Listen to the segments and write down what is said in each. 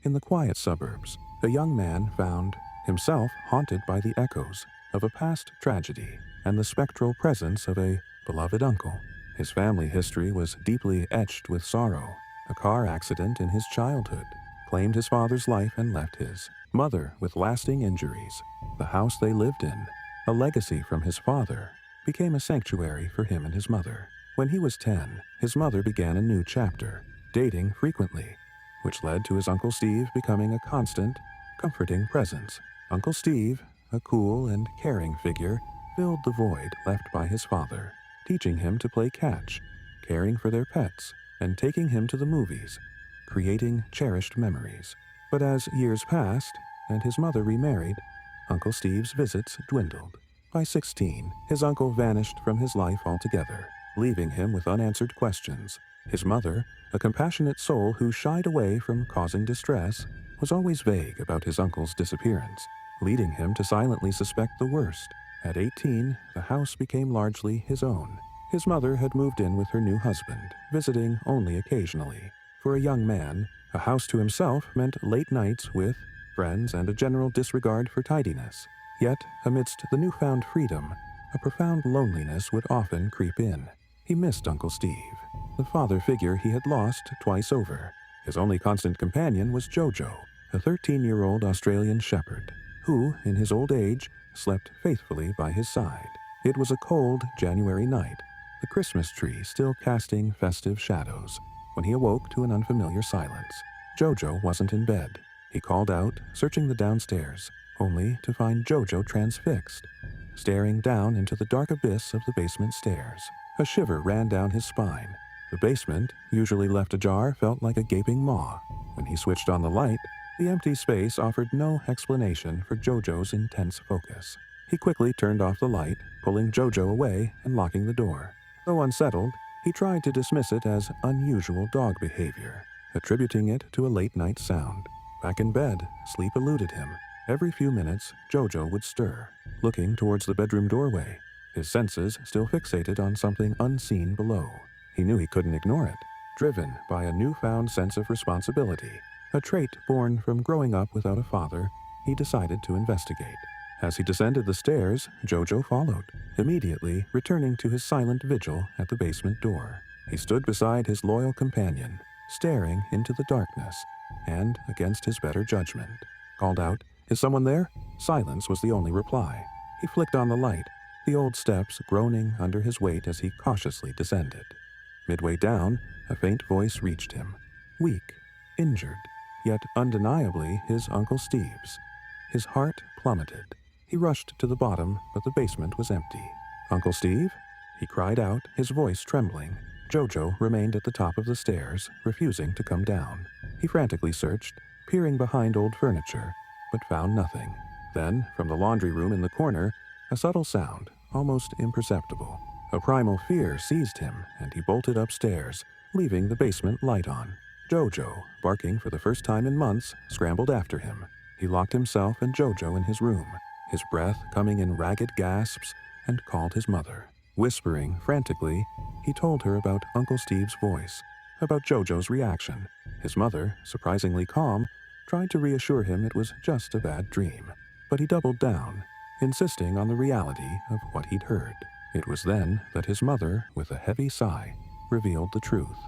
in the quiet suburbs, a young man found himself haunted by the echoes of a past tragedy and the spectral presence of a beloved uncle. His family history was deeply etched with sorrow. A car accident in his childhood claimed his father's life and left his mother with lasting injuries. The house they lived in, a legacy from his father, became a sanctuary for him and his mother. When he was 10, his mother began a new chapter, dating frequently, which led to his Uncle Steve becoming a constant, comforting presence. Uncle Steve, a cool and caring figure, filled the void left by his father, teaching him to play catch, caring for their pets, and taking him to the movies, creating cherished memories. But as years passed and his mother remarried, Uncle Steve's visits dwindled. By 16, his uncle vanished from his life altogether, leaving him with unanswered questions. His mother, a compassionate soul who shied away from causing distress, was always vague about his uncle's disappearance, leading him to silently suspect the worst. At 18, the house became largely his own. His mother had moved in with her new husband, visiting only occasionally. For a young man, a house to himself meant late nights with friends and a general disregard for tidiness. Yet, amidst the newfound freedom, a profound loneliness would often creep in. He missed Uncle Steve, the father figure he had lost twice over. His only constant companion was Jojo, a 13-year-old Australian shepherd, who, in his old age, slept faithfully by his side. It was a cold January night, the Christmas tree still casting festive shadows, when he awoke to an unfamiliar silence. Jojo wasn't in bed. He called out, searching the downstairs, only to find Jojo transfixed, staring down into the dark abyss of the basement stairs. A shiver ran down his spine. The basement, usually left ajar, felt like a gaping maw. When he switched on the light, the empty space offered no explanation for Jojo's intense focus. He quickly turned off the light, pulling Jojo away and locking the door. Though unsettled, he tried to dismiss it as unusual dog behavior, attributing it to a late-night sound. Back in bed, sleep eluded him. Every few minutes, Jojo would stir, looking towards the bedroom doorway, his senses still fixated on something unseen below. He knew he couldn't ignore it, driven by a newfound sense of responsibility. A trait born from growing up without a father, he decided to investigate. As he descended the stairs, Jojo followed, immediately returning to his silent vigil at the basement door. He stood beside his loyal companion, staring into the darkness, and, against his better judgment, called out, "Is someone there?" Silence was the only reply. He flicked on the light, the old steps groaning under his weight as he cautiously descended. Midway down, a faint voice reached him, weak, injured, yet undeniably his Uncle Steve's. His heart plummeted. He rushed to the bottom, but the basement was empty. "Uncle Steve?" he cried out, his voice trembling. Jojo remained at the top of the stairs, refusing to come down. He frantically searched, peering behind old furniture, but found nothing. Then, from the laundry room in the corner, a subtle sound, almost imperceptible. A primal fear seized him, and he bolted upstairs, leaving the basement light on. Jojo, barking for the first time in months, scrambled after him. He locked himself and Jojo in his room, his breath coming in ragged gasps, and called his mother. Whispering frantically, he told her about Uncle Steve's voice, about Jojo's reaction. His mother, surprisingly calm, tried to reassure him it was just a bad dream. But he doubled down, insisting on the reality of what he'd heard. It was then that his mother, with a heavy sigh, revealed the truth.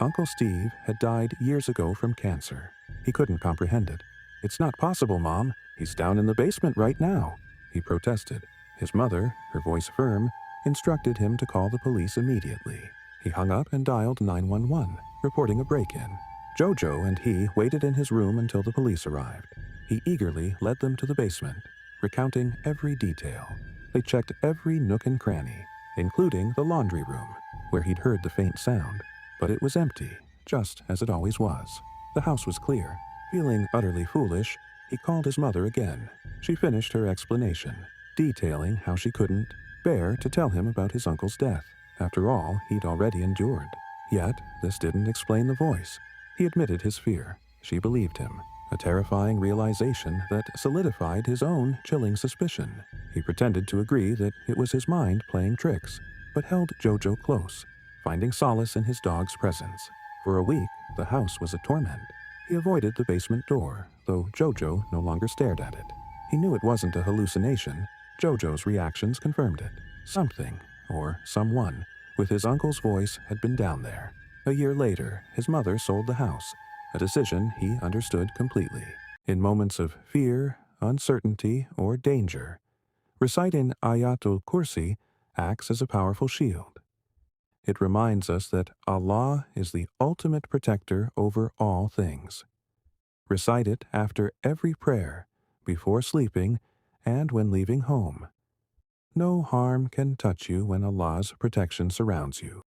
Uncle Steve had died years ago from cancer. He couldn't comprehend it. "It's not possible, Mom. He's down in the basement right now," he protested. His mother, her voice firm, instructed him to call the police immediately. He hung up and dialed 911, reporting a break-in. Jojo and he waited in his room until the police arrived. He eagerly led them to the basement, recounting every detail. They checked every nook and cranny, including the laundry room, where he'd heard the faint sound. But it was empty, just as it always was. The house was clear. Feeling utterly foolish, he called his mother again. She finished her explanation, detailing how she couldn't bear to tell him about his uncle's death. After all, he'd already endured. Yet, this didn't explain the voice. He admitted his fear. She believed him, a terrifying realization that solidified his own chilling suspicion. He pretended to agree that it was his mind playing tricks, but held Jojo close, finding solace in his dog's presence. For a week, the house was a torment. He avoided the basement door, though Jojo no longer stared at it. He knew it wasn't a hallucination. Jojo's reactions confirmed it. Something, or someone, with his uncle's voice had been down there. A year later, his mother sold the house, a decision he understood completely. In moments of fear, uncertainty, or danger, reciting Ayatul Kursi acts as a powerful shield. It reminds us that Allah is the ultimate protector over all things. Recite it after every prayer, before sleeping, and when leaving home. No harm can touch you when Allah's protection surrounds you.